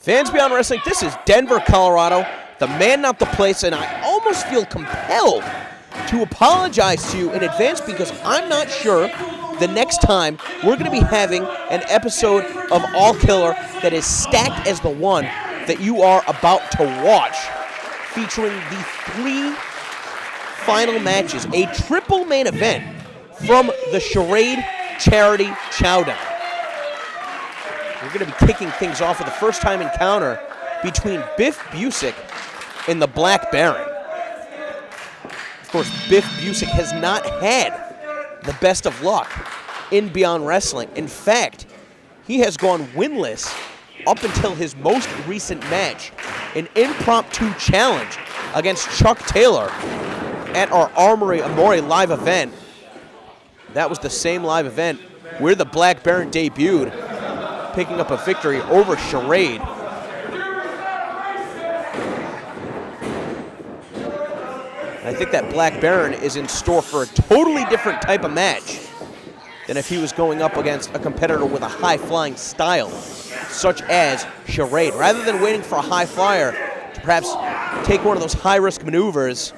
Fans Beyond Wrestling, this is Denver, Colorado, the man, not the place, and I almost feel compelled to apologize to you in advance because I'm not sure the next time we're going to be having an episode of All Killer that is stacked as the one that you are about to watch, featuring the 3 final matches, a triple main event from the Charade Charity Chowdown. We're going to be kicking things off with a first-time encounter between Biff Busick and the Black Baron. Of course, Biff Busick has not had the best of luck in Beyond Wrestling. In fact, he has gone winless up until his most recent match, an impromptu challenge against Chuck Taylor at our Armory Amore live event. That was the same live event where the Black Baron debuted, picking up a victory over Charade. I think that Black Baron is in store for a totally different type of match than if he was going up against a competitor with a high-flying style, such as Charade. Rather than waiting for a high flyer to perhaps take one of those high-risk maneuvers,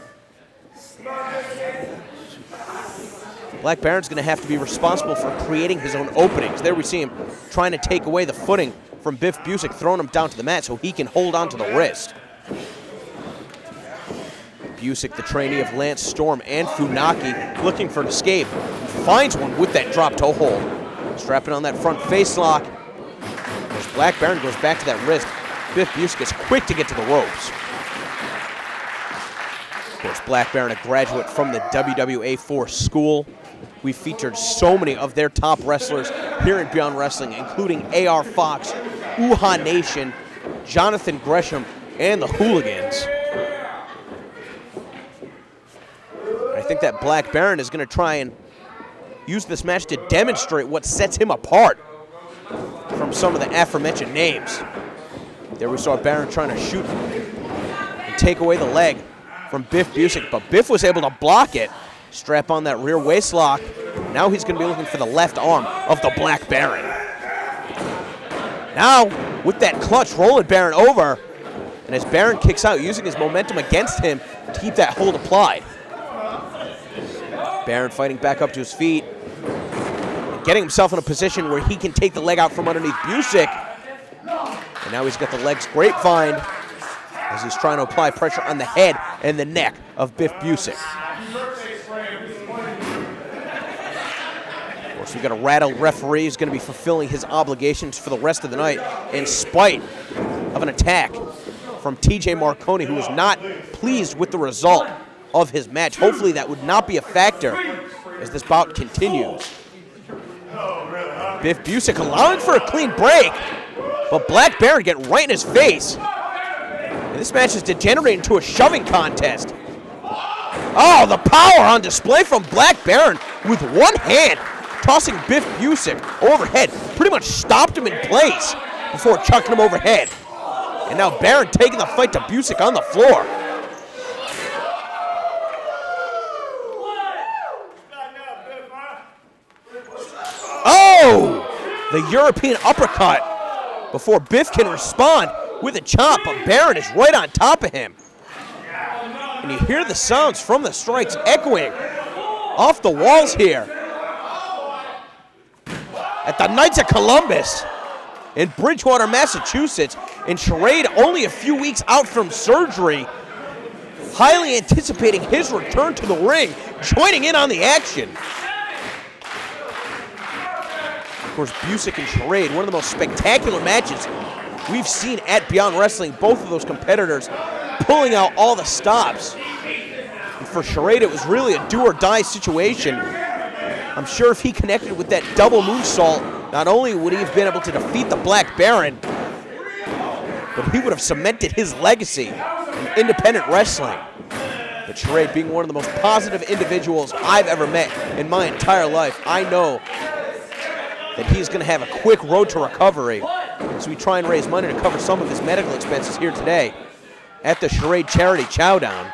Black Baron's going to have to be responsible for creating his own openings. There we see him trying to take away the footing from Biff Busick, throwing him down to the mat so he can hold on to the wrist. Busick, the trainee of Lance Storm and Funaki, looking for an escape. Finds one with that drop toe hold. Strapping on that front face lock. As Black Baron goes back to that wrist, Biff Busick is quick to get to the ropes. Of course, Black Baron, a graduate from the WWA 4 school. We featured so many of their top wrestlers here in Beyond Wrestling, including AR Fox, Uha Nation, Jonathan Gresham, and the Hooligans. I think that Black Baron is going to try and use this match to demonstrate what sets him apart from some of the aforementioned names. There we saw Baron trying to shoot and take away the leg from Biff Busick, but Biff was able to block it. Strap on that rear waist lock. Now he's going to be looking for the left arm of the Black Baron. Now, with that clutch, rolling Baron over, and as Baron kicks out, using his momentum against him to keep that hold applied. Baron fighting back up to his feet, and getting himself in a position where he can take the leg out from underneath Busick. And now he's got the legs grapevine as he's trying to apply pressure on the head and the neck of Biff Busick. Of course, we've got a rattled referee who's going to be fulfilling his obligations for the rest of the night in spite of an attack from TJ Marconi, who was not pleased with the result of his match. Hopefully that would not be a factor as this bout continues. Biff Busick allowing for a clean break, but Black Baron getting right in his face. And this match is degenerating into a shoving contest. Oh, the power on display from Black Baron with one hand, tossing Biff Busick overhead. Pretty much stopped him in place before chucking him overhead. And now Baron taking the fight to Busick on the floor. Oh! The European uppercut before Biff can respond with a chop, but Baron is right on top of him. And you hear the sounds from the strikes echoing off the walls here at the Knights of Columbus in Bridgewater, Massachusetts. And Charade only a few weeks out from surgery, highly anticipating his return to the ring, joining in on the action. Of course, Busick and Charade, one of the most spectacular matches we've seen at Beyond Wrestling. Both of those competitors pulling out all the stops. And for Charade, it was really a do-or-die situation. I'm sure if he connected with that double moonsault, not only would he have been able to defeat the Black Baron, but he would have cemented his legacy in independent wrestling. But Charade, being one of the most positive individuals I've ever met in my entire life, I know that he's going to have a quick road to recovery as we try and raise money to cover some of his medical expenses here today at the Charade Charity Chowdown.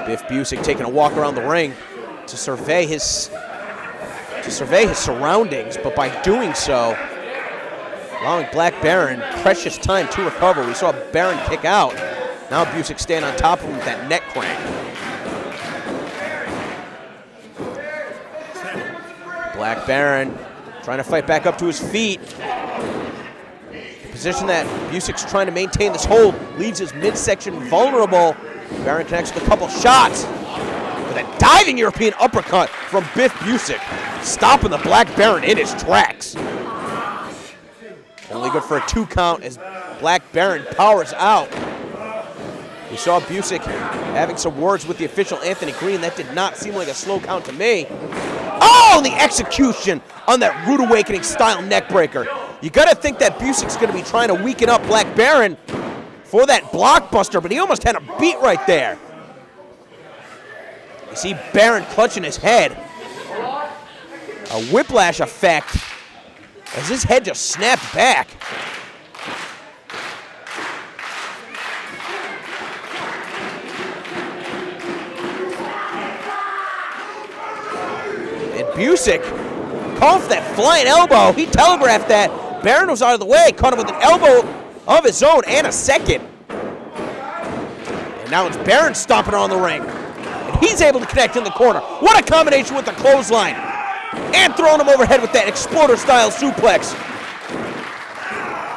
Biff Busick taking a walk around the ring, to survey his surroundings, but by doing so, allowing Black Baron precious time to recover. We saw Baron kick out. Now Busick staying on top of him with that neck crank. Black Baron trying to fight back up to his feet. The position that Busick's trying to maintain this hold leaves his midsection vulnerable. Baron connects with a couple shots with a diving European uppercut from Biff Busick, stopping the Black Baron in his tracks. Only good for a 2 count as Black Baron powers out. We saw Busick having some words with the official Anthony Green. That did not seem like a slow count to me. Oh, the execution on that Rude Awakening style neckbreaker. You got to think that Busick's going to be trying to weaken up Black Baron for that blockbuster, but he almost had a beat right there. You see Baron clutching his head. A whiplash effect as his head just snapped back. And Busick called for that flying elbow. He telegraphed that. Baron was out of the way, caught him with an elbow of his own and a second. And now it's Baron stomping on the ring. And he's able to connect in the corner. What a combination with the clothesline. And throwing him overhead with that exploder-style suplex.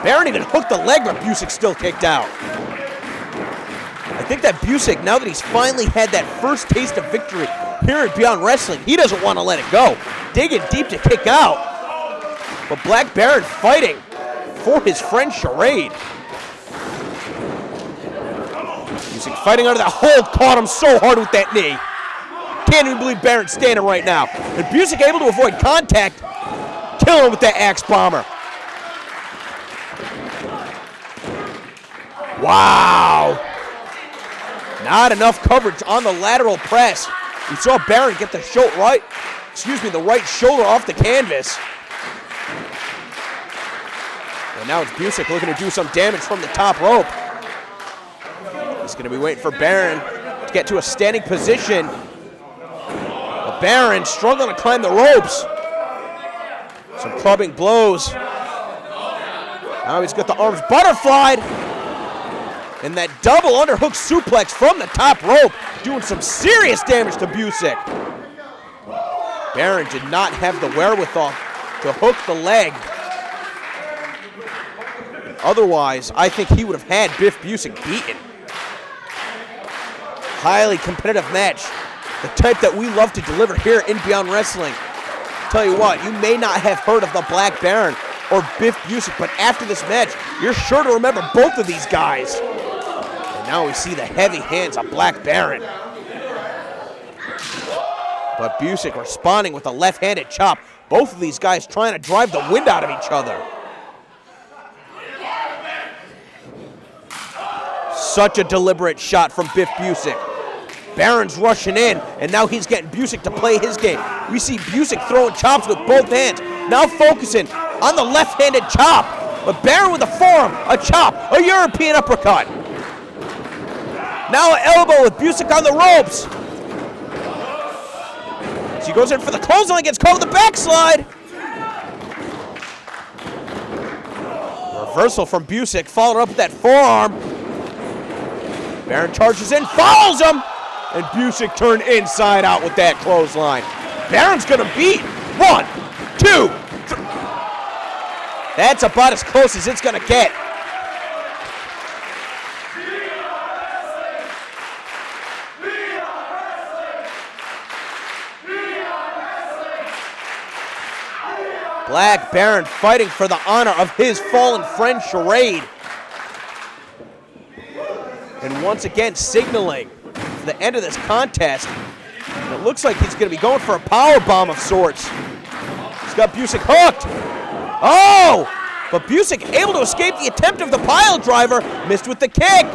Baron even hooked the leg, but Busick still kicked out. I think that Busick, now that he's finally had that first taste of victory here at Beyond Wrestling, he doesn't want to let it go. Digging deep to kick out. But Black Baron fighting for his friend Charade. Busick fighting under that hold, caught him so hard with that knee. Can't even believe Baron's standing right now. And Busick able to avoid contact, killing him with that axe bomber. Wow. Not enough coverage on the lateral press. We saw Baron get the right shoulder off the canvas. And now it's Busick looking to do some damage from the top rope. He's going to be waiting for Baron to get to a standing position. But Baron struggling to climb the ropes. Some clubbing blows. Now he's got the arms butterflied. And that double underhook suplex from the top rope doing some serious damage to Busick. Baron did not have the wherewithal to hook the leg. Otherwise, I think he would have had Biff Busick beaten. Highly competitive match. The type that we love to deliver here in Beyond Wrestling. Tell you what, you may not have heard of the Black Baron or Biff Busick, but after this match, you're sure to remember both of these guys. And now we see the heavy hands of Black Baron. But Busick responding with a left-handed chop. Both of these guys trying to drive the wind out of each other. Such a deliberate shot from Biff Busick. Baron's rushing in, and now he's getting Busick to play his game. We see Busick throwing chops with both hands, now focusing on the left-handed chop. But Baron with a forearm, a chop, a European uppercut. Now an elbow with Busick on the ropes. So he goes in for the clothesline, gets caught with the backslide. Reversal from Busick, followed up with that forearm. Baron charges in, follows him, and Busick turned inside out with that clothesline. Baron's gonna beat 1, 2, 3. That's about as close as it's gonna get. Black Baron fighting for the honor of his fallen friend Charade. And once again signaling for the end of this contest. And it looks like he's going to be going for a power bomb of sorts. He's got Busick hooked. Oh! But Busick able to escape the attempt of the pile driver. Missed with the kick.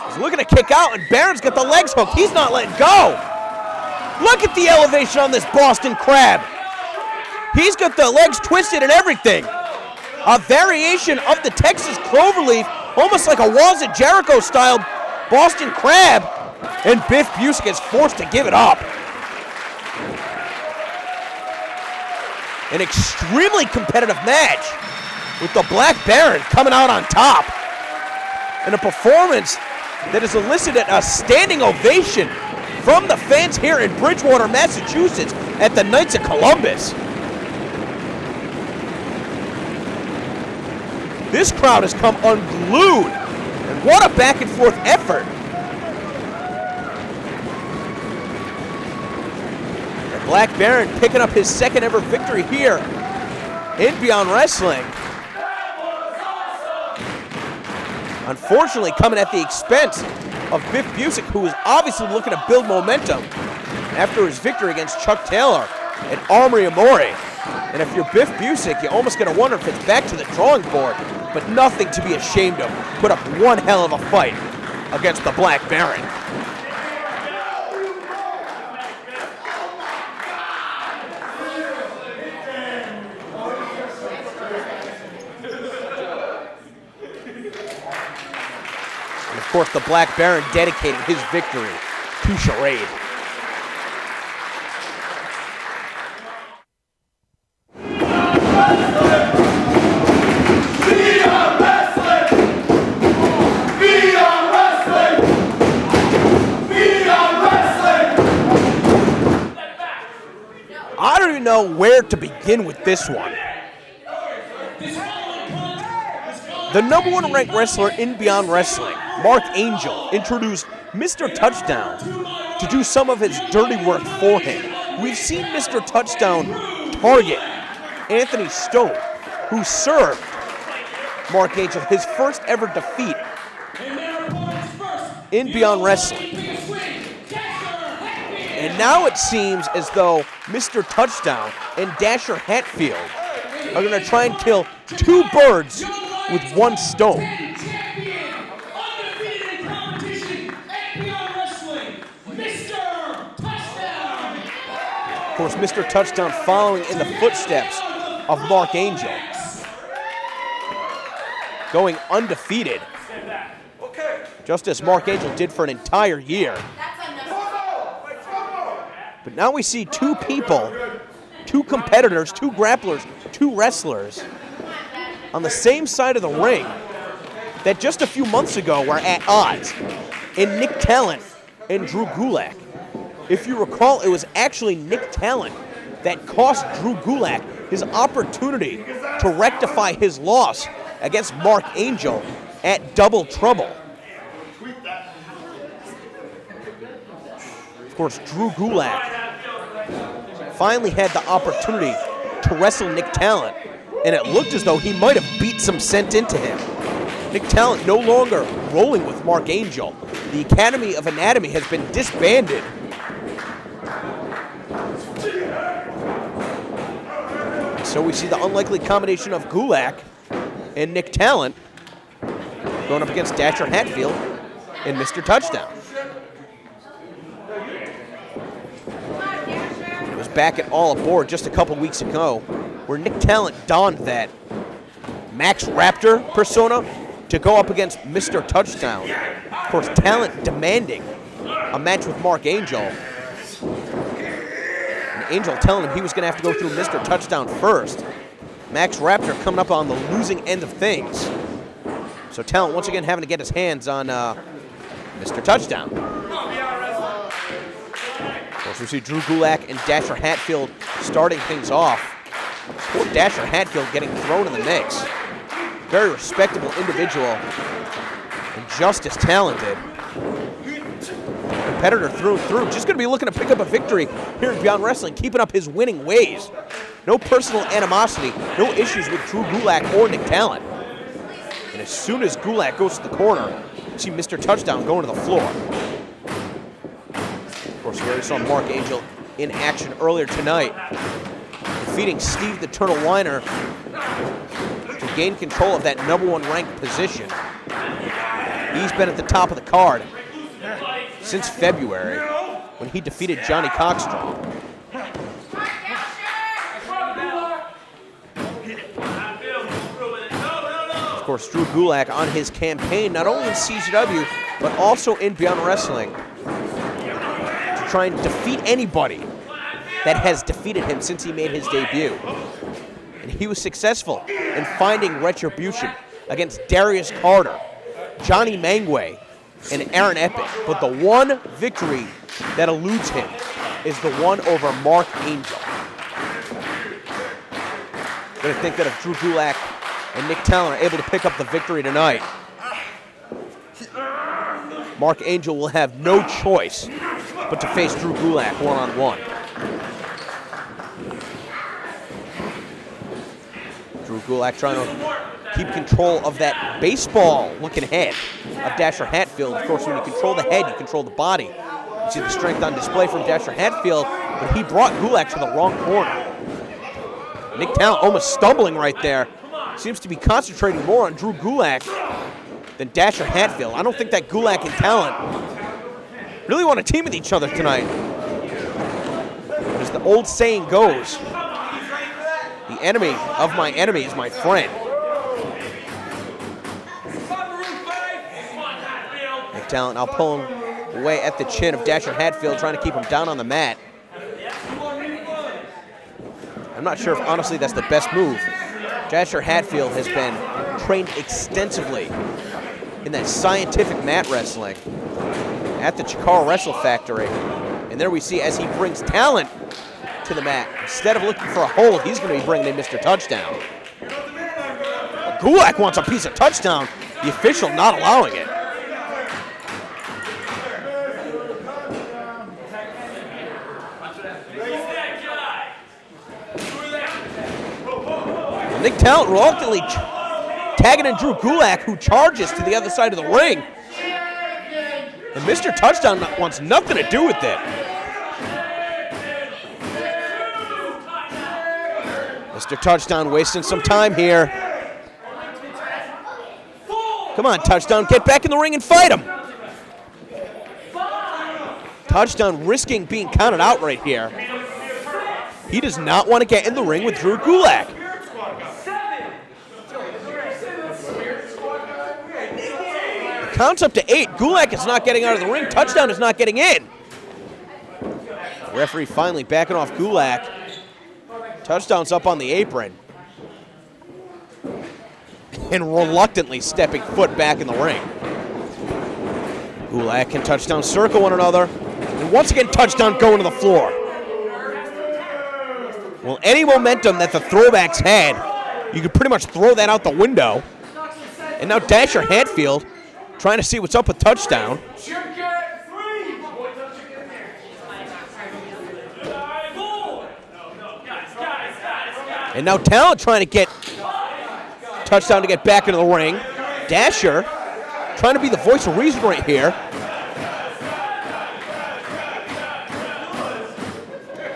He's looking to kick out, and Baron's got the legs hooked. He's not letting go. Look at the elevation on this Boston Crab. He's got the legs twisted and everything. A variation of the Texas Cloverleaf, almost like a Walls of Jericho style Boston Crab. And Biff Busick is forced to give it up. An extremely competitive match with the Black Baron coming out on top. And a performance that has elicited a standing ovation from the fans here in Bridgewater, Massachusetts at the Knights of Columbus. This crowd has come unglued. And what a back and forth effort. The Black Baron picking up his second ever victory here in Beyond Wrestling. Unfortunately, coming at the expense of Biff Busick, who is obviously looking to build momentum after his victory against Chuck Taylor at Armory Amore. And if you're Biff Busick, you almost got to wonder if it's back to the drawing board, but nothing to be ashamed of. Put up one hell of a fight against the Black Baron. Of course, the Black Baron dedicated his victory to Charade. I don't even know where to begin with this one. The #1 ranked wrestler in Beyond Wrestling, Mark Angel, introduced Mr. Touchdown to do some of his dirty work for him. We've seen Mr. Touchdown target Anthony Stone, who served Mark Angel his first ever defeat in Beyond Wrestling. And now it seems as though Mr. Touchdown and Dasher Hatfield are going to try and kill two birds with one stone. Of course, Mr. Touchdown following in the footsteps of Mark Angel, going undefeated, just as Mark Angel did for an entire year. But now we see two people, two competitors, two grapplers, two wrestlers on the same side of the ring that just a few months ago were at odds, in Nick Talent and Drew Gulak. If you recall, it was actually Nick Talent that cost Drew Gulak his opportunity to rectify his loss against Mark Angel at Double Trouble. Of course, Drew Gulak finally had the opportunity to wrestle Nick Talent, and it looked as though he might have beat some scent into him. Nick Talent no longer rolling with Mark Angel. The Academy of Anatomy has been disbanded. So we see the unlikely combination of Gulak and Nick Talent going up against Dasher Hatfield and Mr. Touchdown. It was back at All Aboard just a couple weeks ago where Nick Talent donned that Max Raptor persona to go up against Mr. Touchdown. Of course, Talent demanding a match with Mark Angel. Angel telling him he was going to have to go through Mr. Touchdown first. Max Raptor coming up on the losing end of things. So Talent once again having to get his hands on Mr. Touchdown. Of course, we see Drew Gulak and Dasher Hatfield starting things off. Poor Dasher Hatfield getting thrown in the mix. Very respectable individual and just as talented. Competitor through and through, just going to be looking to pick up a victory here in Beyond Wrestling, keeping up his winning ways. No personal animosity, no issues with Drew Gulak or Nick Talent. And as soon as Gulak goes to the corner, you see Mr. Touchdown going to the floor. Of course, we already saw Mark Angel in action earlier tonight, defeating Steve the Turtle Weiner to gain control of that #1 ranked position. He's been at the top of the card since February when he defeated Johnny Cockstrom. Of course, Drew Gulak on his campaign, not only in CZW, but also in Beyond Wrestling. try and defeat anybody that has defeated him since he made his debut. And he was successful in finding retribution against Darius Carter, Johnny Mangway, and Aaron Epic. But the one victory that eludes him is the one over Mark Angel. I'm going to think that if Drew Gulak and Nick Talon are able to pick up the victory tonight, Mark Angel will have no choice but to face Drew Gulak one-on-one. Drew Gulak trying to keep control of that baseball-looking head of Dasher Hatfield. Of course, when you control the head, you control the body. You see the strength on display from Dasher Hatfield, but he brought Gulak to the wrong corner. Nick Talon almost stumbling right there. Seems to be concentrating more on Drew Gulak than Dasher Hatfield. I don't think that Gulak and Talon really want to team with each other tonight. As the old saying goes, the enemy of my enemy is my friend. Nick Talon now pulling away at the chin of Dasher Hatfield, trying to keep him down on the mat. I'm not sure if, honestly, that's the best move. Dasher Hatfield has been trained extensively in that scientific mat wrestling at the Chikara Wrestle Factory. And there we see as he brings Talon to the mat. Instead of looking for a hold, he's going to be bringing in Mr. Touchdown. Gulak wants a piece of Touchdown. The official not allowing it. Nick Talon reluctantly tagging in Drew Gulak, who charges to the other side of the ring. And Mr. Touchdown wants nothing to do with it. Mr. Touchdown wasting some time here. Come on, Touchdown, get back in the ring and fight him. Touchdown risking being counted out right here. He does not want to get in the ring with Drew Gulak. Counts up to 8. Gulak is not getting out of the ring. Touchdown is not getting in. The referee finally backing off Gulak. Touchdown's up on the apron. And reluctantly stepping foot back in the ring. Gulak and Touchdown circle one another. And once again, Touchdown going to the floor. Well, any momentum that the Throwbacks had, you could pretty much throw that out the window. And now Dasher Hatfield trying to see what's up with Touchdown. And now Talon trying to get Touchdown to get back into the ring. Dasher trying to be the voice of reason right here.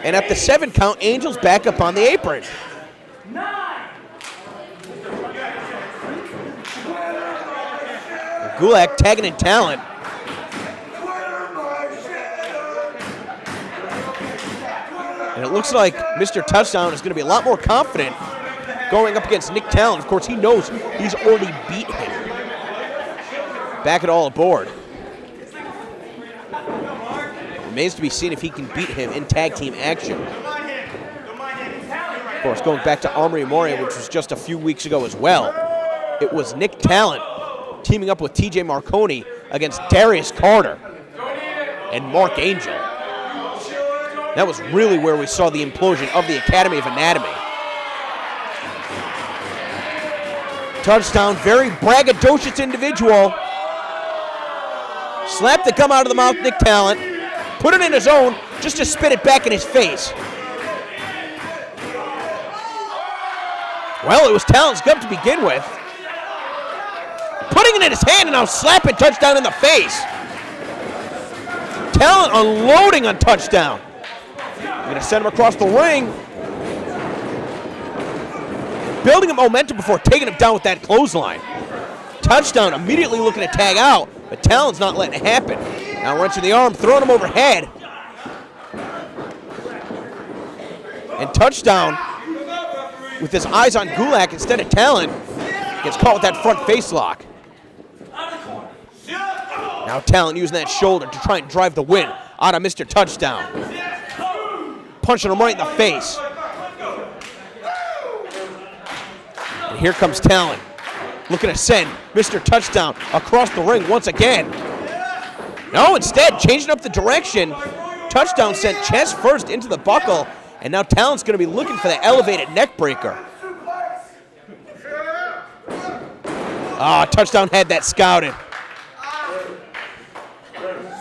And at the 7 count, Angel's back up on the apron. Gulak tagging in Talon. And it looks like Mr. Touchdown is going to be a lot more confident going up against Nick Talon. Of course, he knows he's already beat him. Back it all aboard. Remains to be seen if he can beat him in tag team action. Of course, going back to Armory Memorial, which was just a few weeks ago as well, it was Nick Talon teaming up with TJ Marconi against Darius Carter and Mark Angel. That was really where we saw the implosion of the Academy of Anatomy. Touchdown, very braggadocious individual. Slapped the gum out of the mouth, Nick Talon. Put it in his own, just to spit it back in his face. Well, it was Talon's gum to begin with. Putting it in his hand and now slapping Touchdown in the face. Talon unloading on Touchdown. Going to send him across the ring. Building a momentum before taking him down with that clothesline. Touchdown immediately looking to tag out, but Talon's not letting it happen. Now wrenching the arm, throwing him overhead. And Touchdown, with his eyes on Gulak instead of Talon, gets caught with that front face lock. Now Talon using that shoulder to try and drive the win out of Mr. Touchdown. Punching him right in the face. And here comes Talon, looking to send Mr. Touchdown across the ring once again. No, instead, changing up the direction. Touchdown sent chest first into the buckle, and now Talon's going to be looking for the elevated neck breaker. Touchdown had that scouted.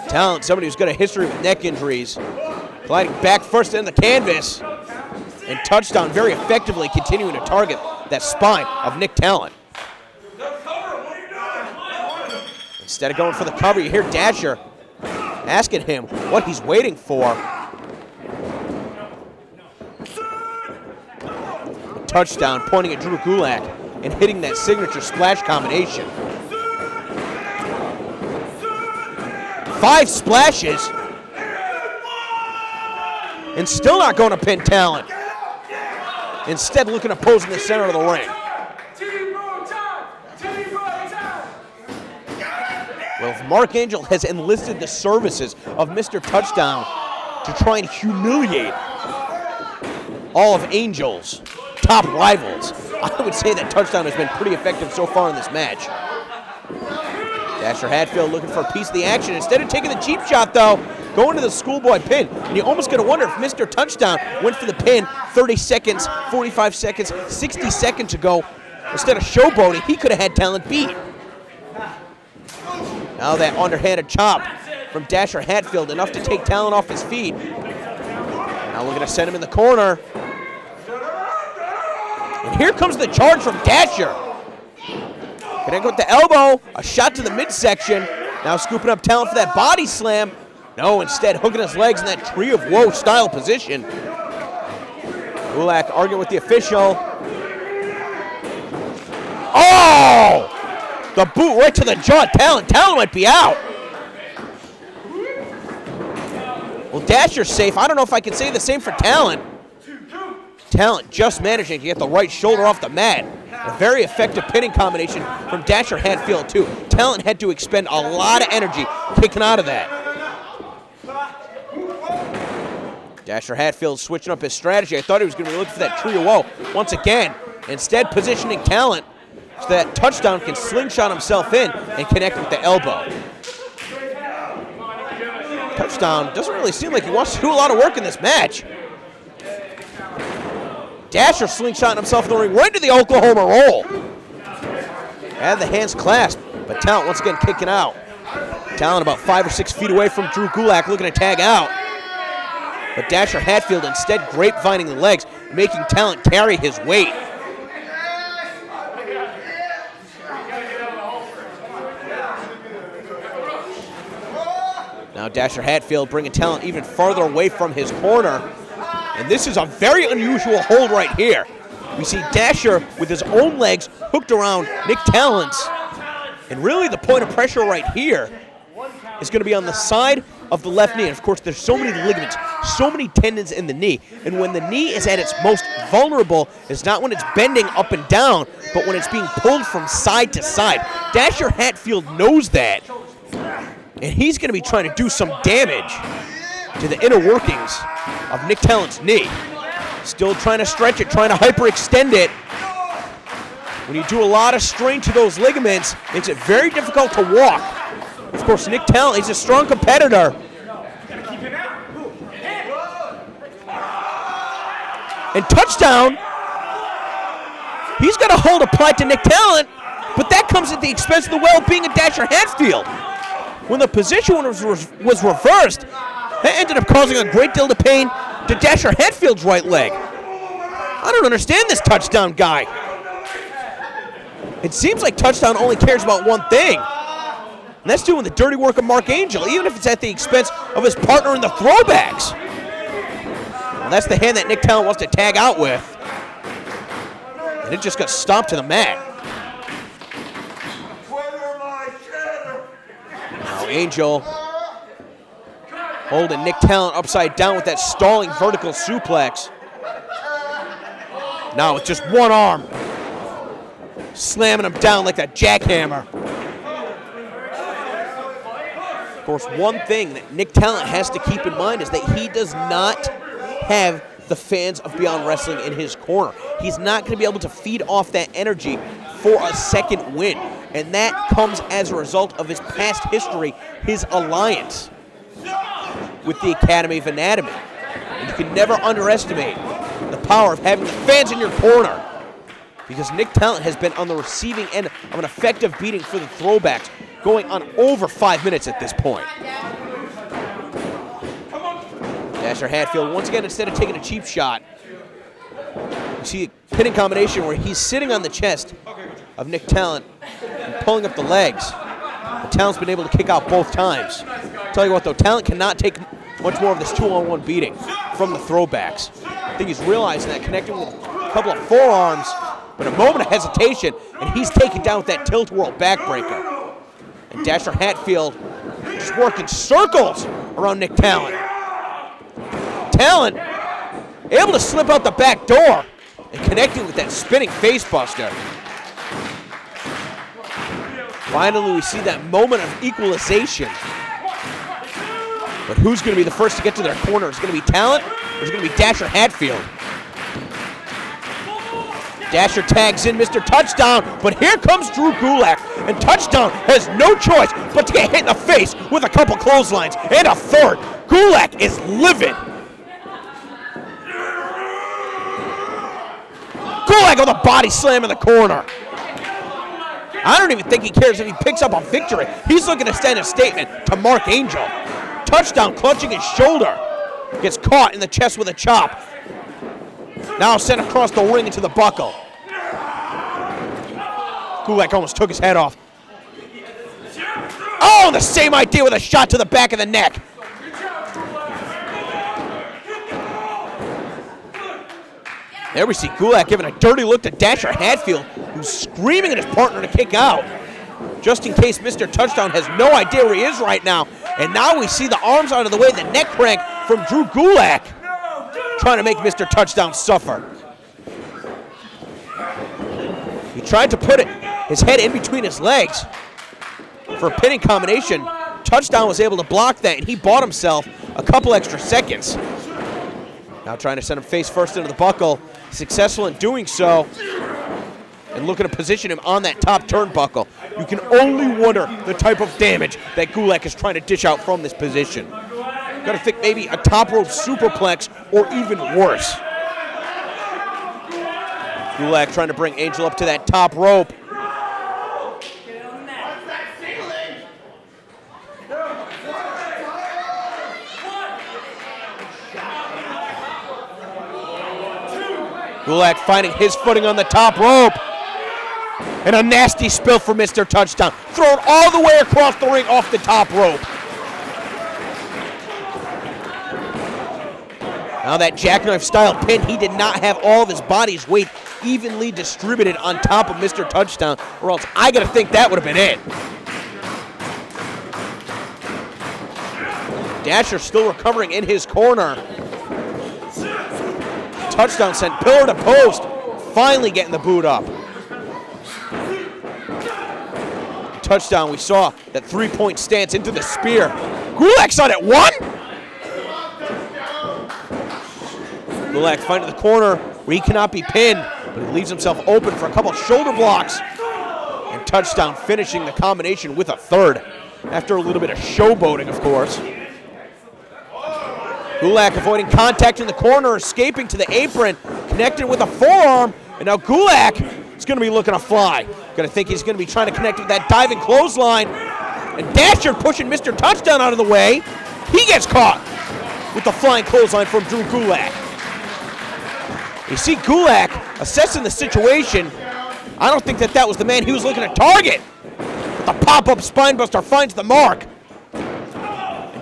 Talon, somebody who's got a history with neck injuries, gliding back first in the canvas, and Touchdown very effectively continuing to target that spine of Nick Talon. Instead of going for the cover, you hear Dasher asking him what he's waiting for. Touchdown pointing at Drew Gulak and hitting that signature splash combination. 5 splashes and still not going to pin Talon. Instead looking to pose in the center of the ring. Well, if Mark Angel has enlisted the services of Mr. Touchdown to try and humiliate all of Angel's top rivals, I would say that Touchdown has been pretty effective so far in this match. Dasher Hatfield looking for a piece of the action. Instead of taking the cheap shot, though, going to the schoolboy pin. And you almost got to wonder if Mr. Touchdown went for the pin 30 seconds, 45 seconds, 60 seconds ago. Instead of showboating, he could have had Talon beat. Now that underhanded chop from Dasher Hatfield, enough to take Talon off his feet. Now looking to send him in the corner. And here comes the charge from Dasher. Connect with the elbow, a shot to the midsection. Now scooping up Talon for that body slam. No, instead hooking his legs in that Tree of Woe style position. Gulak arguing with the official. Oh! The boot right to the jaw. Talon might be out. Well, Dasher's safe. I don't know if I can say the same for Talon. Talon just managing to get the right shoulder off the mat. A very effective pinning combination from Dasher Hatfield, too. Talon had to expend a lot of energy kicking out of that. Dasher Hatfield switching up his strategy. I thought he was going to be looking for that Tree of Woe once again. Instead, positioning Talon so that Touchdown can slingshot himself in and connect with the elbow. Touchdown doesn't really seem like he wants to do a lot of work in this match. Dasher slingshotting himself in the ring right into the Oklahoma roll. And the hands clasped, but Talon once again kicking out. Talon about 5 or 6 feet away from Drew Gulak looking to tag out. But Dasher Hatfield instead grapevining the legs, making Talon carry his weight. Now Dasher Hatfield bringing Talon even farther away from his corner. And this is a very unusual hold right here. We see Dasher with his own legs hooked around Nick Talon's. And really the point of pressure right here is going to be on the side of the left knee. And of course, there's so many ligaments, so many tendons in the knee. And when the knee is at its most vulnerable, it's not when it's bending up and down, but when it's being pulled from side to side. Dasher Hatfield knows that. And he's going to be trying to do some damage to the inner workings of Nick Talon's knee. Still trying to stretch it, trying to hyperextend it. When you do a lot of strain to those ligaments, it makes it very difficult to walk. Of course, Nick Talon, he's a strong competitor. And Touchdown, he's got a hold applied to Nick Talon, but that comes at the expense of the well-being of Dasher Hatfield. When the position was reversed, that ended up causing a great deal of pain to Dasher Hatfield's right leg. I don't understand this Touchdown guy. It seems like Touchdown only cares about one thing, and that's doing the dirty work of Mark Angel, even if it's at the expense of his partner in the Throwbacks. Well, that's the hand that Nick Talon wants to tag out with. And it just got stomped to the mat. Now Angel holding Nick Talon upside down with that stalling vertical suplex. Now with just one arm, slamming him down like that jackhammer. course, one thing that Nick Talent has to keep in mind is that he does not have the fans of Beyond Wrestling in his corner. He's not going to be able to feed off that energy for a second win. And that comes as a result of his past history, his alliance with the Academy of Anatomy. And you can never underestimate the power of having the fans in your corner, because Nick Talent has been on the receiving end of an effective beating for the Throwbacks, going on over 5 minutes at this point. Dasher Hatfield, once again, instead of taking a cheap shot, you see a pinning combination where he's sitting on the chest of Nick Talent and pulling up the legs. But Talent's been able to kick out both times. Tell you what, though, Talent cannot take much more of this 2-on-1 beating from the Throwbacks. I think he's realizing that, connecting with a couple of forearms, but a moment of hesitation, and he's taken down with that tilt-whirl backbreaker. And Dasher Hatfield just working circles around Nick Talent. Talent able to slip out the back door and connecting with that spinning facebuster. Finally, we see that moment of equalization. But who's going to be the first to get to their corner? Is it going to be Talent, or is it going to be Dasher Hatfield? Dasher tags in Mr. Touchdown, but here comes Drew Gulak, and Touchdown has no choice but to get hit in the face with a couple clotheslines, and a third. Gulak is livid. Gulak with a body slam in the corner. I don't even think he cares if he picks up a victory. He's looking to send a statement to Mark Angel. Touchdown clutching his shoulder. Gets caught in the chest with a chop. Now sent across the ring into the buckle. Gulak almost took his head off. Oh, the same idea with a shot to the back of the neck. There we see Gulak giving a dirty look to Dasher Hatfield, who's screaming at his partner to kick out, just in case Mr. Touchdown has no idea where he is right now. And now we see the arms out of the way, the neck crank from Drew Gulak, trying to make Mr. Touchdown suffer. He tried to put his head in between his legs for a pinning combination. Touchdown was able to block that, and he bought himself a couple extra seconds. Now trying to send him face first into the buckle. Successful in doing so, and looking to position him on that top turnbuckle. You can only wonder the type of damage that Gulak is trying to dish out from this position. Gotta think maybe a top rope superplex or even worse. Gulak trying to bring Angel up to that top rope. Gulak finding his footing on the top rope. And a nasty spill for Mr. Touchdown. Thrown all the way across the ring off the top rope. Now that jackknife style pin, he did not have all of his body's weight evenly distributed on top of Mr. Touchdown, or else I gotta think that would have been it. Dasher still recovering in his corner. Touchdown sent pillar to post, finally getting the boot up. Touchdown, we saw that three-point stance into the spear. Gulak's on it, one. Gulak finding the corner where he cannot be pinned, but he leaves himself open for a couple of shoulder blocks. And Touchdown finishing the combination with a third, after a little bit of showboating, of course. Gulak avoiding contact in the corner, escaping to the apron, connected with a forearm, and now Gulak is going to be looking to fly. Going to think he's going to be trying to connect with that diving clothesline, and Dasher pushing Mr. Touchdown out of the way. He gets caught with the flying clothesline from Drew Gulak. You see Gulak assessing the situation. I don't think that was the man he was looking to target. But the pop-up spinebuster finds the mark.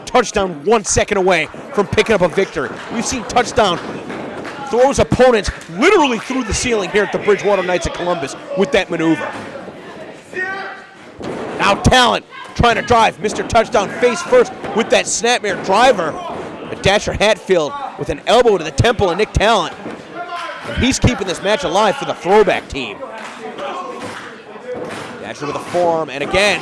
Touchdown 1 second away from picking up a victory. We've seen Touchdown throws opponents literally through the ceiling here at the Bridgewater Knights of Columbus with that maneuver. Now Talent trying to drive Mr. Touchdown face first with that snapmare driver. But Dasher Hatfield with an elbow to the temple of Nick Talent. And he's keeping this match alive for the Throwback team. Dasher with a forearm, and again,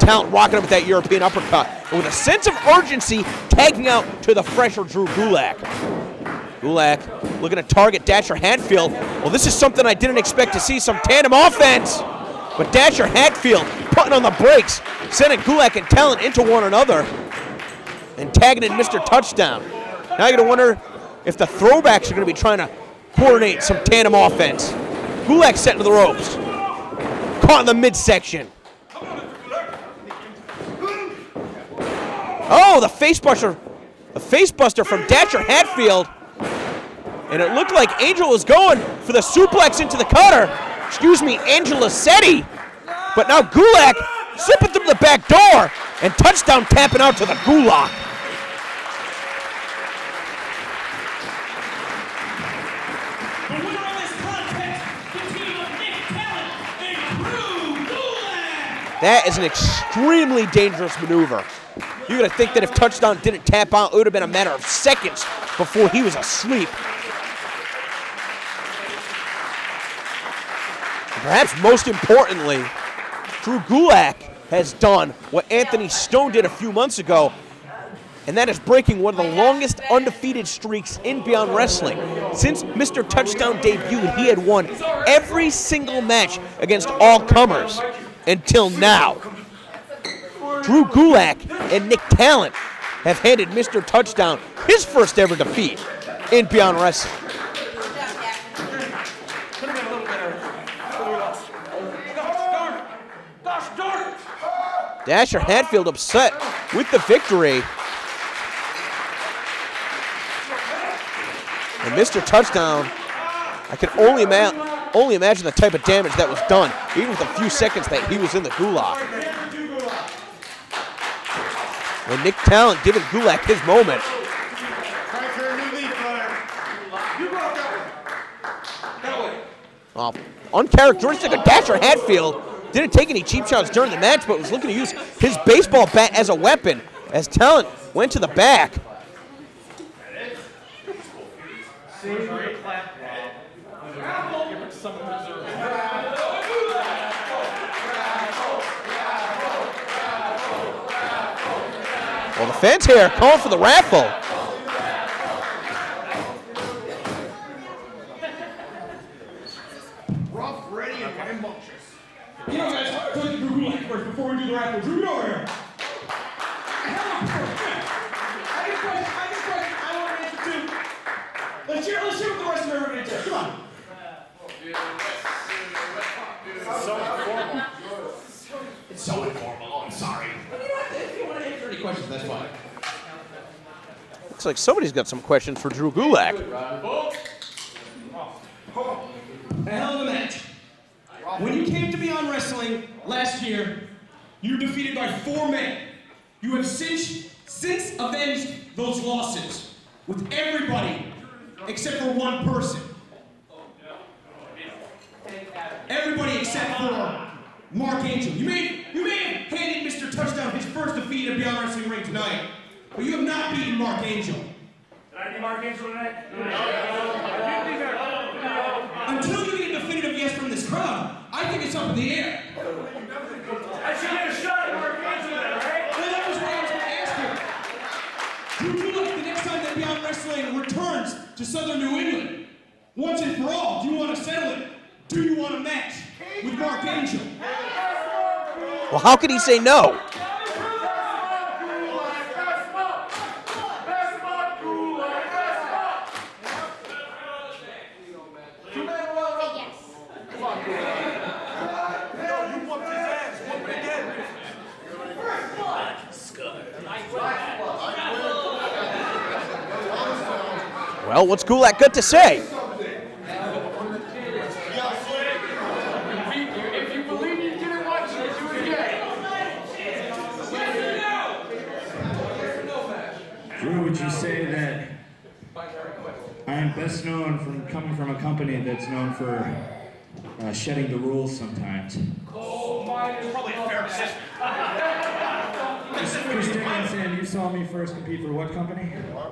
Talent rocking up with that European uppercut. And with a sense of urgency, tagging out to the fresher Drew Gulak. Gulak looking to target Dasher Hatfield. Well, this is something I didn't expect to see, some tandem offense. But Dasher Hatfield putting on the brakes, sending Gulak and Talent into one another. And tagging in Mr. Touchdown. Now you're going to wonder if the Throwbacks are going to be trying to coordinate some tandem offense. Gulak set into the ropes. Caught in the midsection. Oh, the facebuster. The facebuster from Dasher Hatfield. And it looked like Angel was going for the suplex into the cutter. Excuse me, Angela Setti. But now Gulak slipping through the back door. And Touchdown tapping out to the Gulak. That is an extremely dangerous maneuver. You're going to think that if Touchdown didn't tap out, it would have been a matter of seconds before he was asleep. Perhaps most importantly, Drew Gulak has done what Anthony Stone did a few months ago, and that is breaking one of the longest undefeated streaks in Beyond Wrestling. Since Mr. Touchdown debuted, he had won every single match against all comers until now. Drew Gulak and Nick Talent have handed Mr. Touchdown his first ever defeat in Beyond Wrestling. Dasher Hatfield upset with the victory. And Mr. Touchdown, I can only imagine the type of damage that was done, even with the few seconds that he was in the Gulak. And Nick Talent giving Gulak his moment. Uncharacteristic of Dasher Hatfield. Didn't take any cheap shots during the match, but was looking to use his baseball bat as a weapon as Talent went to the back. Well, the fans here are calling for the raffle. Rough, ready, and rambunctious. You know, guys, talk to Drew Gulak first before we do the raffle. Drew, go over here. I want to answer too. Let's hear what the rest of everyone answers. Come on. So informal. It's so informal. Oh, I'm sorry. But you know what? If you want to answer any questions, that's fine. Looks like somebody's got some questions for Drew Gulak. A hell of a match. When you came to Beyond Wrestling last year, you were defeated by 4 men. You have since avenged those losses with everybody except for one person. Everybody except for Mark Angel. You may have handed Mr. Touchdown his first defeat at Beyond Wrestling ring tonight, but you have not beaten Mark Angel. Did I beat Mark Angel tonight? Until you get a definitive yes from this crowd, I think it's up in the air. I should get a shot at Mark Angel then, right? Well, that was what I was going to ask you. Drew Gulak, the next time that Beyond Wrestling returns to Southern New England, once and for all, do you want to settle it? Do you want a match with Mark Angel? Well, how could he say no? Well, what's Gulak got to say? If you believe you didn't watch it, do it again. Drew, would you say that I am best known from coming from a company that's known for shedding the rules sometimes? Probably a fair assessment. Chris Dickinson, you saw me first compete for what company? Yeah.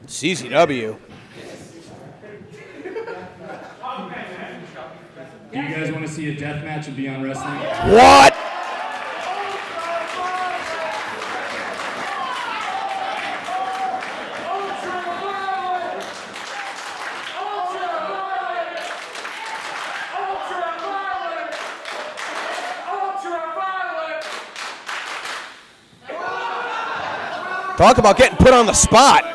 CZW. Do you guys want to see a death match of Beyond Wrestling? What? Talk about getting put on the spot. I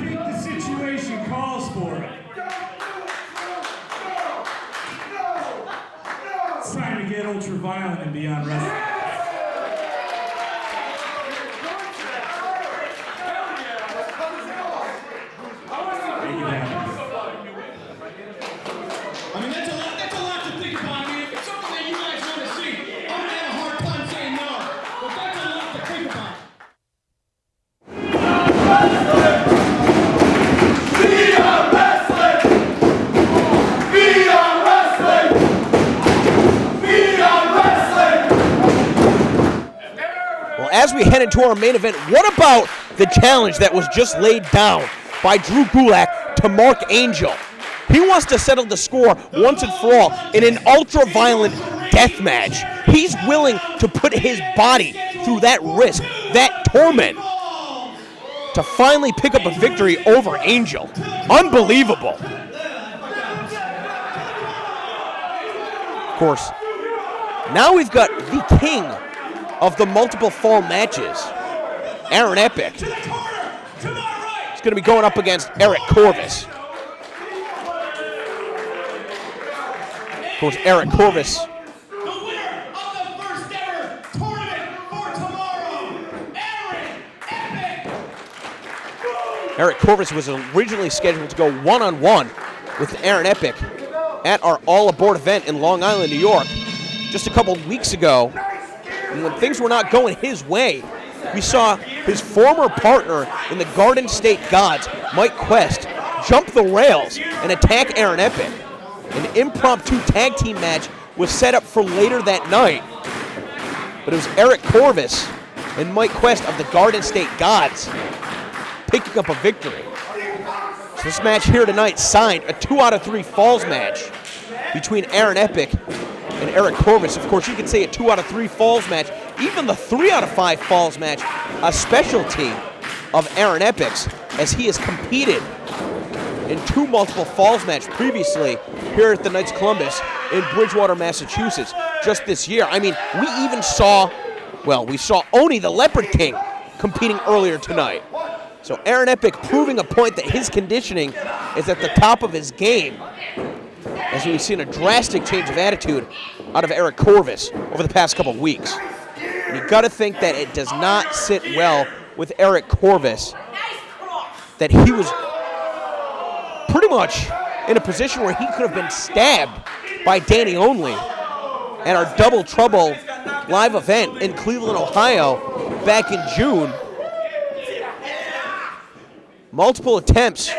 think the situation calls for it. It's time to get ultra violent and Beyond Wrestling. I mean, that's a lot to think about. I mean, if it's something that you guys want to see, I'm gonna have a hard time saying no. But that's a lot to think about. Beyond wrestling! Beyond wrestling! Beyond wrestling! Well, as we head into our main event, what about the challenge that was just laid down by Drew Gulak to Mark Angel? He wants to settle the score once and for all in an ultra-violent death match. He's willing to put his body through that risk, that torment, to finally pick up a victory over Angel. Unbelievable. Of course, now we've got the king of the multiple fall matches, Aaron Epic. He's going to be going up against Eric Corvis. Of course, Eric Corvis, The winner of the first ever tournament for tomorrow, Eric Corvis was originally scheduled to go one-on-one with Aaron Epic at our All Aboard event in Long Island, New York, just a couple weeks ago. And when things were not going his way, we saw his former partner in the Garden State Gods, Mike Quest, jump the rails and attack Aaron Epic. An impromptu tag team match was set up for later that night, but it was Eric Corvis and Mike Quest of the Garden State Gods picking up a victory. So this match here tonight signed a 2 out of 3 falls match between Aaron Epic and Eric Corvis. Of course, you could say a 2 out of 3 falls match, even the 3 out of 5 falls match, a specialty of Aaron Epic's, as he has competed in 2 multiple falls match previously here at the Knights of Columbus in Bridgewater, Massachusetts, just this year. I mean, we even saw, well, we saw Oni the Leopard King competing earlier tonight. So Aaron Epic proving a point that his conditioning is at the top of his game, as we've seen a drastic change of attitude out of Eric Corvis over the past couple of weeks. And you got to think that it does not sit well with Eric Corvis that he was pretty much in a position where he could have been stabbed by Danny Only at our Double Trouble live event in Cleveland, Ohio back in June. Multiple attempts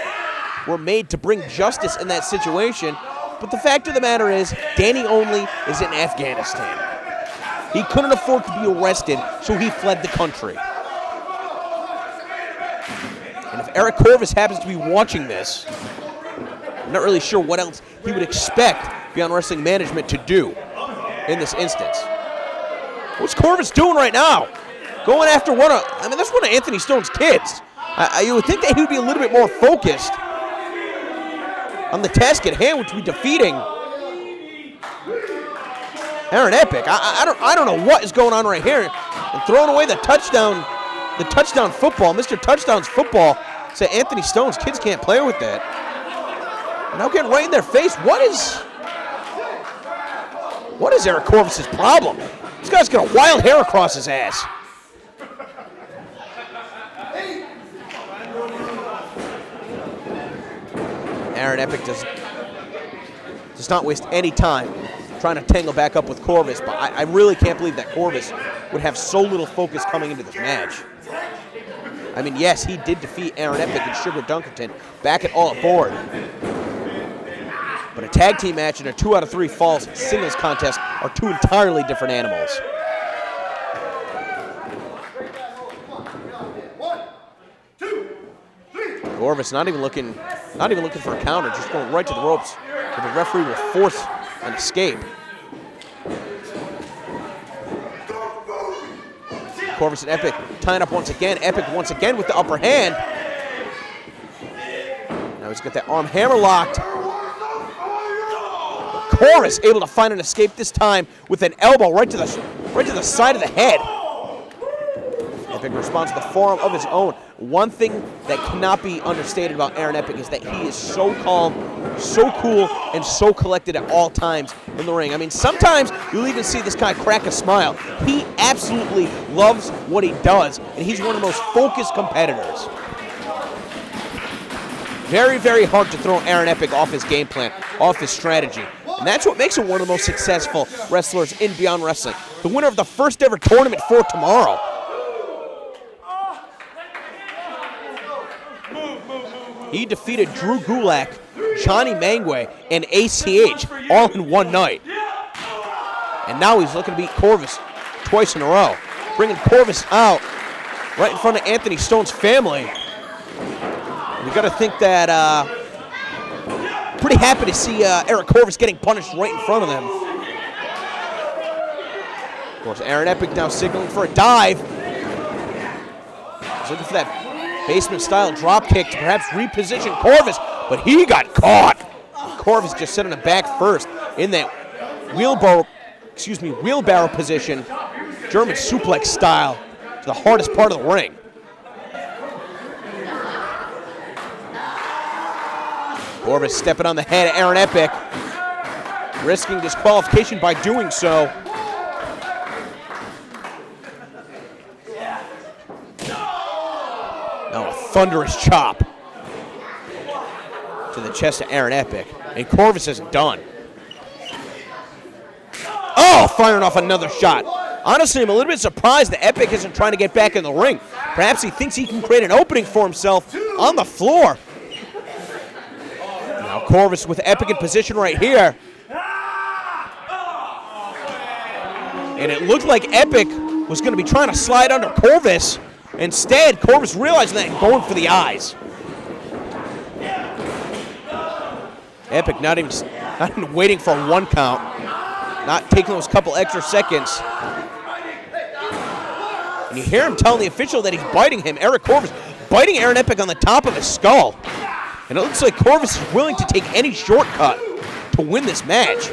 were made to bring justice in that situation, but the fact of the matter is Danny Only is in Afghanistan. He couldn't afford to be arrested, so he fled the country. And if Eric Corvis happens to be watching this, I'm not really sure what else he would expect Beyond Wrestling management to do in this instance. What's Corvis doing right now? Going after that's one of Anthony Stone's kids. You would think that he would be a little bit more focused on the task at hand, which would be defeating Aaron Epic. I don't know what is going on right here. And throwing away the touchdown football. Mr. Touchdown's football said Anthony Stone's kids can't play with that. Now getting right in their face. What is Eric Corvis' problem? This guy's got a wild hair across his ass. Aaron Epic does not waste any time trying to tangle back up with Corvis, but I really can't believe that Corvis would have so little focus coming into this match. I mean, yes, he did defeat Aaron Epic and Sugar Dunkerton back at All Aboard. But a tag team match and a 2 out of 3 falls singles contest are 2 entirely different animals. Corvis not even looking for a counter, just going right to the ropes but the referee will force an escape. Corvis and Epic tying up once again. Epic once again with the upper hand. Now he's got that arm hammer locked. Corvis able to find an escape this time with an elbow right to the side of the head. Epic responds to the forearm of his own. One thing that cannot be understated about Aaron Epic is that he is so calm, so cool, and so collected at all times in the ring. I mean, sometimes you'll even see this guy crack a smile. He absolutely loves what he does, and he's one of the most focused competitors. Very, very hard to throw Aaron Epic off his game plan, off his strategy. And that's what makes him one of the most successful wrestlers in Beyond Wrestling. The winner of the first ever tournament for tomorrow. He defeated Drew Gulak, Johnny Mangway, and ACH all in one night. And now he's looking to beat Corvis twice in a row. Bringing Corvis out right in front of Anthony Stone's family. You got to think that, pretty happy to see Eric Corvis getting punished right in front of them. Of course, Aaron Epic now signaling for a dive. He's looking for that basement-style drop kick to perhaps reposition Corvis, but he got caught. Corvis just set on the back first in that wheelbarrow position, German suplex style, to the hardest part of the ring. Corvis stepping on the head of Aaron Epic, risking disqualification by doing so. Now a thunderous chop to the chest of Aaron Epic, and Corvis is done. Oh, firing off another shot. Honestly, I'm a little bit surprised that Epic isn't trying to get back in the ring. Perhaps he thinks he can create an opening for himself on the floor. Now Corvis with Epic in position right here. And it looked like Epic was going to be trying to slide under Corvis. Instead, Corvis realizing that and going for the eyes. Epic not even waiting for a 1 count. Not taking those couple extra seconds. And you hear him telling the official that he's biting him. Eric Corvis biting Aaron Epic on the top of his skull. And it looks like Corvis is willing to take any shortcut to win this match.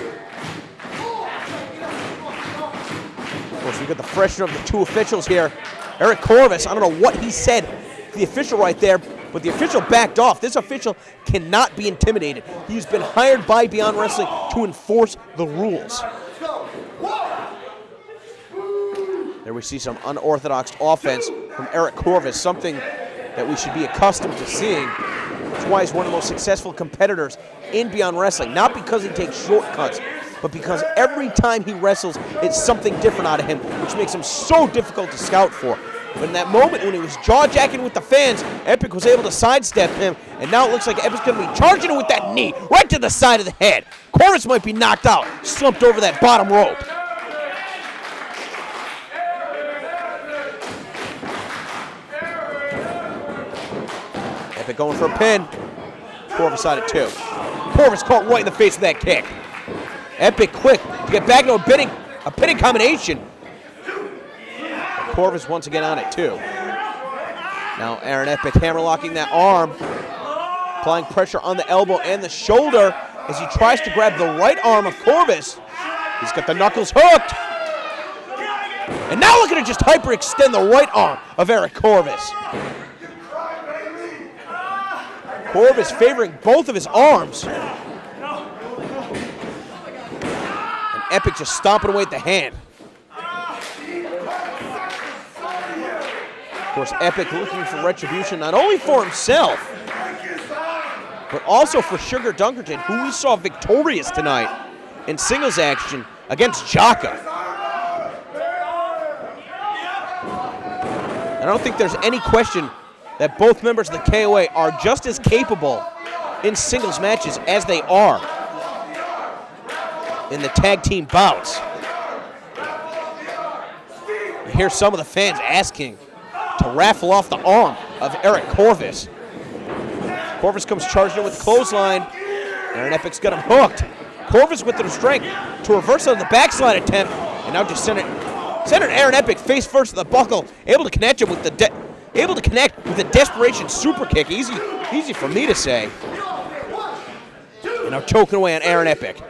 Of course, we've got the freshener of the two officials here. Eric Corvis, I don't know what he said to the official right there, but the official backed off. This official cannot be intimidated. He's been hired by Beyond Wrestling to enforce the rules. There we see some unorthodox offense from Eric Corvis, something that we should be accustomed to seeing. That's why he's one of the most successful competitors in Beyond Wrestling. Not because he takes shortcuts, but because every time he wrestles, it's something different out of him, which makes him so difficult to scout for. But in that moment when he was jaw-jacking with the fans, Epic was able to sidestep him, and now it looks like Epic's going to be charging him with that knee right to the side of the head. Corvis might be knocked out, slumped over that bottom rope. Epic going for a pin. Corvis on it too. Corvis caught right in the face with that kick. Epic quick to get back into a pinning combination. Corvis once again on it too. Now Aaron Epic hammerlocking that arm, applying pressure on the elbow and the shoulder as he tries to grab the right arm of Corvis. He's got the knuckles hooked. And now looking to just hyperextend the right arm of Eric Corvis. Corvis favoring both of his arms. And Epic just stomping away at the hand. Of course, Epic looking for retribution not only for himself, but also for Sugar Dunkerton, who we saw victorious tonight in singles action against Chaka. I don't think there's any question that both members of the KOA are just as capable in singles matches as they are in the tag team bouts. You hear some of the fans asking to raffle off the arm of Eric Corvis. Corvis comes charging in with the clothesline, Aaron Epic's got him hooked. Corvis with the strength to reverse on the backslide attempt, and now just centered Aaron Epic face first to the buckle, able to connect with the desperation super kick. Easy for me to say. And now choking away on Aaron Epic.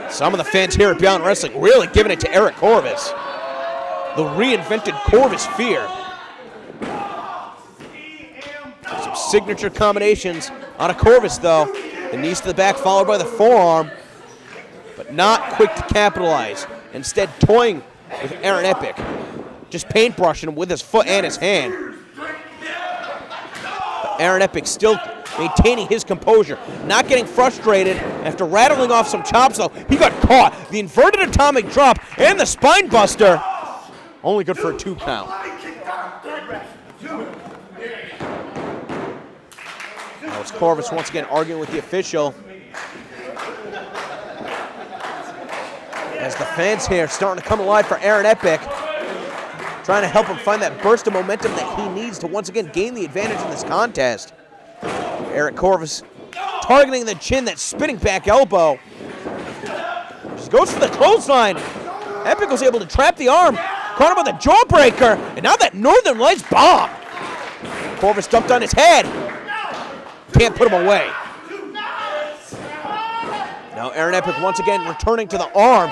Some of the fans here at Beyond Wrestling really giving it to Eric Corvis. The reinvented Corvis fear. Some signature combinations on a Corvis, though. The knees to the back followed by the forearm, but not quick to capitalize. Instead, toying with Aaron Epic. Just paintbrushing him with his foot and his hand. But Aaron Epic still maintaining his composure, not getting frustrated. After rattling off some chops, though, he got caught. The inverted atomic drop and the spine buster. Only good for a 2 count. Now it's Corvis once again arguing with the official. As the fans here starting to come alive for Aaron Epic, trying to help him find that burst of momentum that he needs to once again gain the advantage in this contest. Eric Corvis targeting the chin, that spinning back elbow. Just goes for the clothesline. Epic was able to trap the arm, caught him with a jawbreaker, and now that Northern Lights bomb. Corvis dumped on his head. Can't put him away. Now Aaron Epic once again returning to the arm.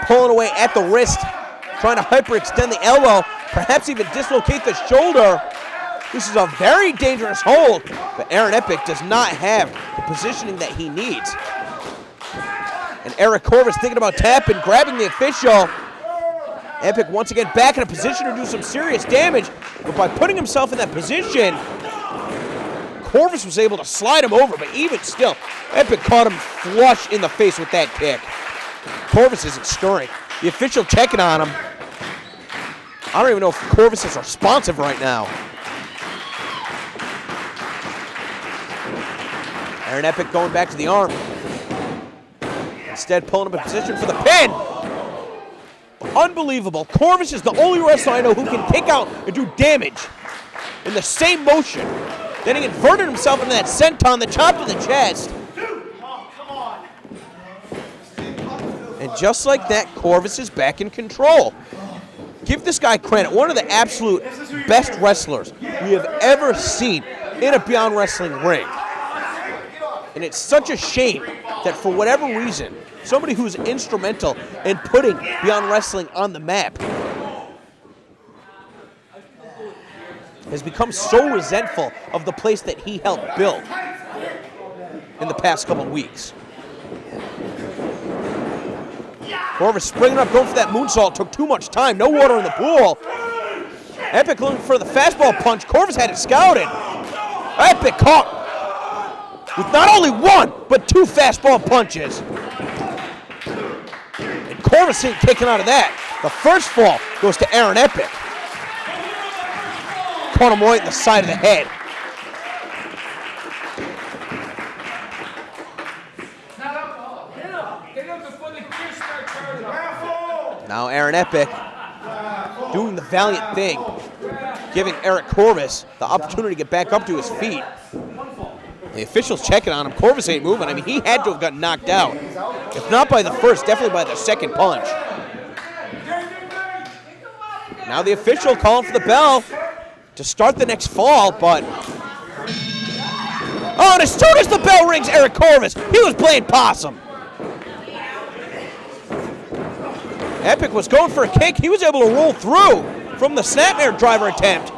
Pulling away at the wrist, trying to hyperextend the elbow, perhaps even dislocate the shoulder. This is a very dangerous hold, but Aaron Epic does not have the positioning that he needs. And Eric Corvis thinking about tapping, grabbing the official. Epic once again back in a position to do some serious damage, but by putting himself in that position, Corvis was able to slide him over, but even still, Epic caught him flush in the face with that kick. Corvis isn't stirring. The official checking on him. I don't even know if Corvis is responsive right now. Aaron Epic going back to the arm. Instead, pulling up a position for the pin. Unbelievable. Corvis is the only wrestler I know who can kick out and do damage in the same motion. Then he inverted himself into that senton, the chop to the chest. And just like that, Corvis is back in control. Give this guy credit. One of the absolute best wrestlers we have ever seen in a Beyond Wrestling ring. And it's such a shame that for whatever reason, somebody who's instrumental in putting Beyond Wrestling on the map has become so resentful of the place that he helped build in the past couple of weeks. Corvis springing up, going for that moonsault, took too much time, no water in the pool. Epic looking for the fastball punch. Corvis had it scouted. Epic caught with not only one, but 2 fastball punches. And Corvis ain't kicking out of that. The first fall goes to Aaron Epic. Caught him right in the side of the head. Now Aaron Epic doing the valiant thing, giving Eric Corvis the opportunity to get back up to his feet. The official's checking on him. Corvis ain't moving. I mean, he had to have gotten knocked out. If not by the first, definitely by the second punch. Now the official calling for the bell to start the next fall, but... Oh, and as soon as the bell rings, Eric Corvis, he was playing possum. Epic was going for a kick. He was able to roll through from the snapmare driver attempt.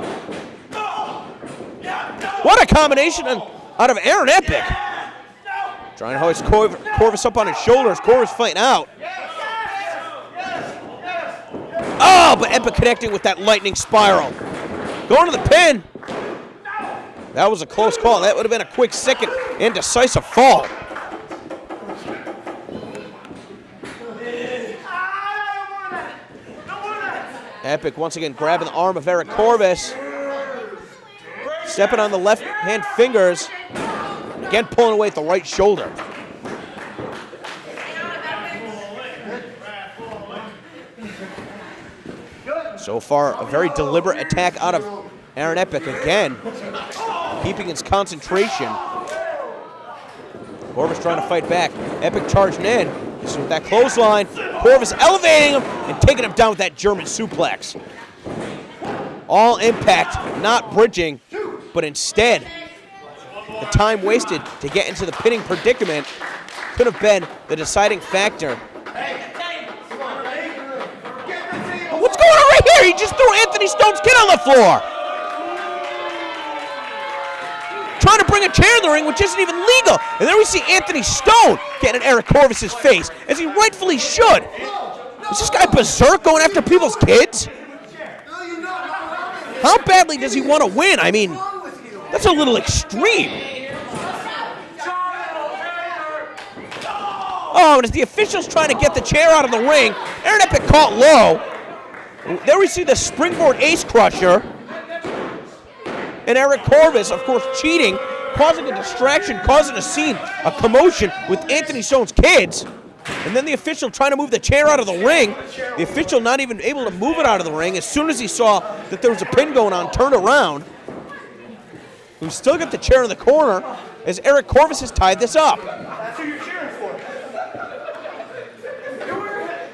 What a combination out of Aaron Epic. Trying to hoist Corvis up on his shoulders. Corvis fighting out. Oh, but Epic connecting with that lightning spiral. Going to the pin. That was a close call. That would have been a quick second and decisive fall. Epic once again grabbing the arm of Eric Corvis. Stepping on the left hand fingers. Again pulling away at the right shoulder. So far, a very deliberate attack out of Aaron Epic again, keeping his concentration. Corvis trying to fight back. Epic charging in. This is with that clothesline. Corvis elevating him and taking him down with that German suplex. All impact, not bridging, but instead, the time wasted to get into the pinning predicament could have been the deciding factor. What's going on right here? He just threw Anthony Stone's kid on the floor. Trying to bring a chair in the ring, which isn't even legal. And then we see Anthony Stone getting in Eric Corvis' face, as he rightfully should. Is this guy berserk going after people's kids? How badly does he want to win? I mean, that's a little extreme. Oh, and as the official's trying to get the chair out of the ring, Aaron Epic caught low. There we see the springboard ace crusher. And Eric Corvis, of course, cheating, causing a distraction, causing a scene, a commotion with Anthony Stone's kids. And then the official trying to move the chair out of the ring. The official not even able to move it out of the ring. As soon as he saw that there was a pin going on, turned around. We've still got the chair in the corner as Eric Corvis has tied this up. That's who you're cheering for.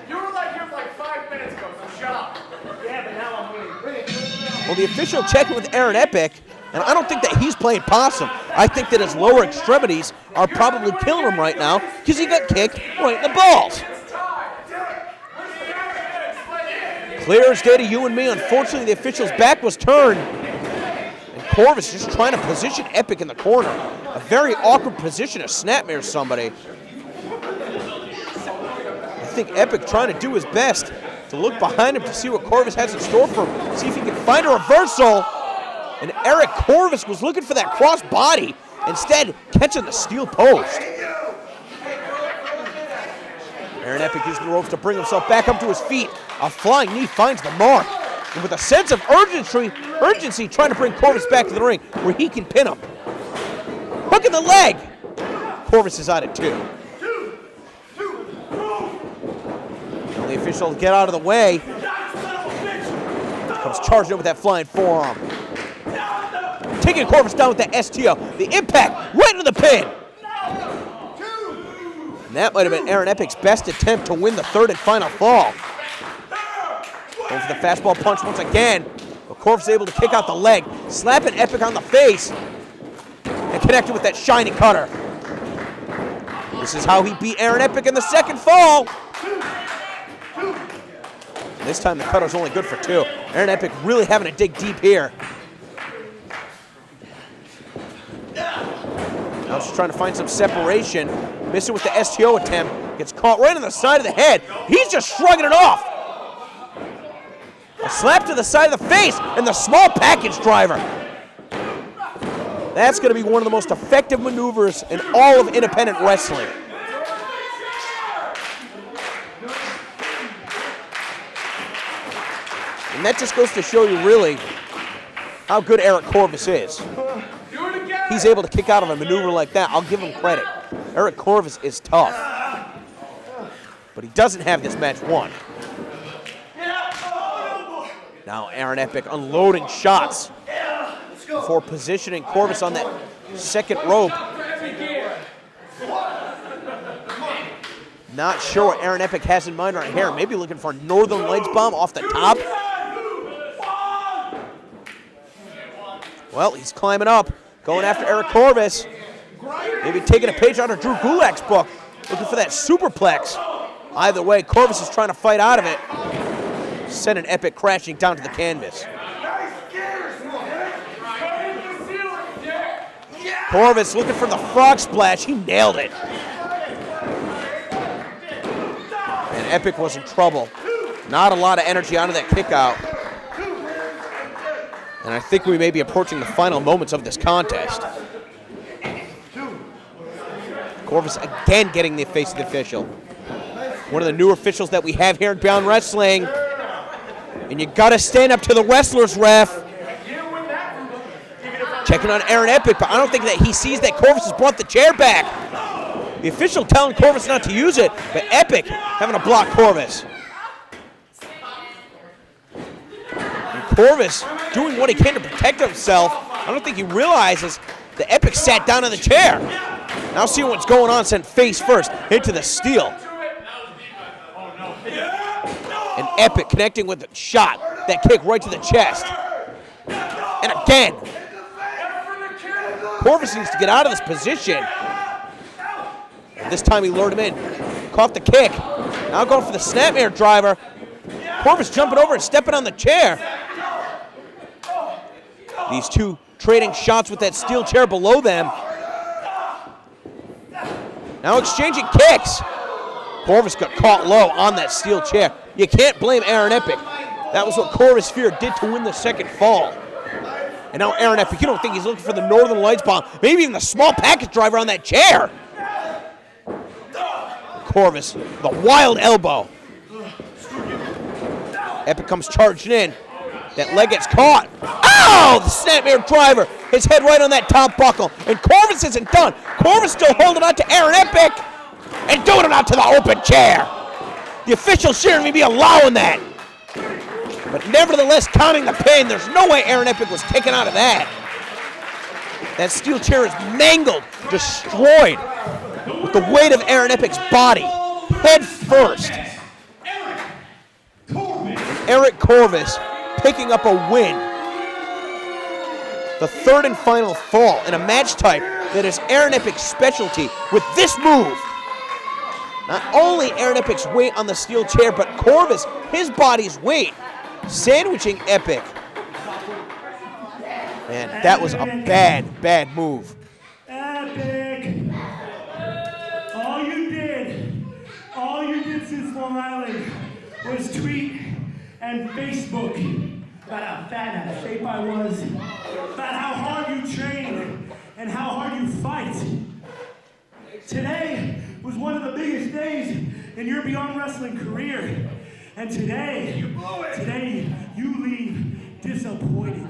You were like here for like 5 minutes ago, so shut up. Yeah, but now I'm winning. Well, the official checking with Aaron Epic, and I don't think that he's playing possum. I think that his lower extremities are probably killing him right now because he got kicked right in the balls. Clear as day to you and me. Unfortunately, the official's back was turned. And Corvis just trying to position Epic in the corner. A very awkward position to snapmare somebody. I think Epic trying to do his best to look behind him to see what Corvis has in store for him. See if he can find a reversal. And Eric Corvis was looking for that cross body, instead catching the steel post. Aaron Epic using the ropes to bring himself back up to his feet. A flying knee finds the mark. And with a sense of urgency trying to bring Corvis back to the ring where he can pin him. Hook in the leg. Corvis is out at 2. And the official get out of the way. Comes charging in with that flying forearm. Taking Corvis down with that STO. The impact right into the pin. And that might have been Aaron Epic's best attempt to win the third and final fall. Going for the fastball punch once again. But Corvis able to kick out the leg. Slapping Epic on the face. And connected with that shiny cutter. This is how he beat Aaron Epic in the second fall. This time the cutter's only good for 2. Aaron Epic really having to dig deep here. Now just trying to find some separation. Missing with the STO attempt. Gets caught right on the side of the head. He's just shrugging it off. A slap to the side of the face and the small package driver. That's going to be one of the most effective maneuvers in all of independent wrestling. And that just goes to show you really how good Eric Corvis is. He's able to kick out of a maneuver like that. I'll give him credit. Eric Corvis is tough. But he doesn't have this match won. Now Aaron Epic unloading shots before positioning Corvis on that second rope. Not sure what Aaron Epic has in mind right here. Maybe looking for a Northern Lights bomb off the top. Well, he's climbing up, going after Eric Corvis. Maybe taking a page out of Drew Gulak's book, looking for that superplex. Either way, Corvis is trying to fight out of it. Sending Epic crashing down to the canvas. Corvis looking for the frog splash. He nailed it. And Epic was in trouble. Not a lot of energy out of that kick out. And I think we may be approaching the final moments of this contest. Corvis again getting the face of the official. One of the new officials that we have here in Beyond Wrestling. And you gotta stand up to the wrestlers, ref. Checking on Aaron Epic, but I don't think that he sees that Corvis has brought the chair back. The official telling Corvis not to use it, but Epic having to block Corvis. Corvis doing what he can to protect himself. I don't think he realizes the Epic sat down in the chair. Now see what's going on, sent face first into the steel. And Epic connecting with the shot, that kick right to the chest. And again. Corvis needs to get out of this position. And this time he lured him in. Caught the kick. Now going for the snapmare driver. Corvis jumping over and stepping on the chair. These two trading shots with that steel chair below them. Now exchanging kicks. Corvis got caught low on that steel chair. You can't blame Aaron Epic. That was what Corvis feared did to win the second fall. And now Aaron Epic, you don't think he's looking for the Northern Lights bomb, maybe even the small package driver on that chair. Corvis, the wild elbow. Epic comes charging in. That leg gets caught. Oh, the snapmare driver. His head right on that top buckle. And Corvis isn't done. Corvis still holding on to Aaron Epic and doing it out to the open chair. The officials shouldn't even be allowing that. But nevertheless, counting the pain, there's no way Aaron Epic was taken out of that. That steel chair is mangled, destroyed, with the weight of Aaron Epic's body, head first. Eric Corvis picking up a win. The third and final fall in a match type that is Aaron Epic's specialty with this move. Not only Aaron Epic's weight on the steel chair, but Corvis, his body's weight, sandwiching Epic. Man, that was a bad, bad move. Epic! All you did since Long Island was tweet and Facebook about how fat and out of shape I was, about how hard you train and how hard you fight. Today was one of the biggest days in your Beyond Wrestling career. And today you leave disappointed.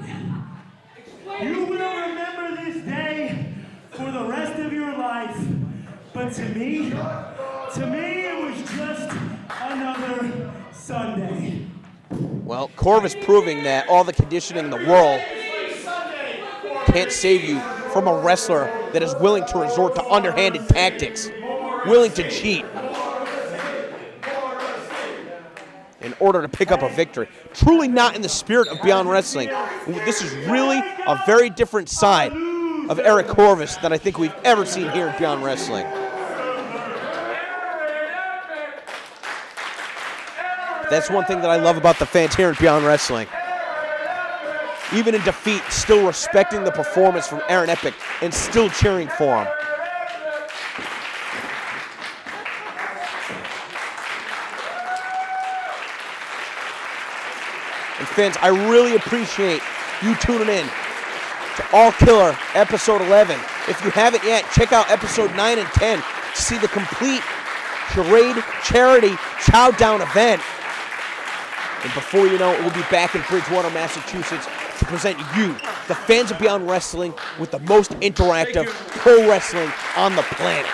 You will remember this day for the rest of your life. But to me, it was just another Sunday. Well, Corvis proving that all the conditioning in the world can't save you from a wrestler that is willing to resort to underhanded tactics, willing to cheat in order to pick up a victory. Truly not in the spirit of Beyond Wrestling. This is really a very different side of Eric Corvis than I think we've ever seen here in Beyond Wrestling. That's one thing that I love about the fans here at Beyond Wrestling. Even in defeat, still respecting the performance from Aaron Epic and still cheering for him. And fans, I really appreciate you tuning in to All Killer Episode 11. If you haven't yet, check out Episode 9 and 10 to see the complete charade charity chow down event. And before you know it, we'll be back in Bridgewater, Massachusetts to present you, the fans of Beyond Wrestling, with the most interactive pro wrestling on the planet.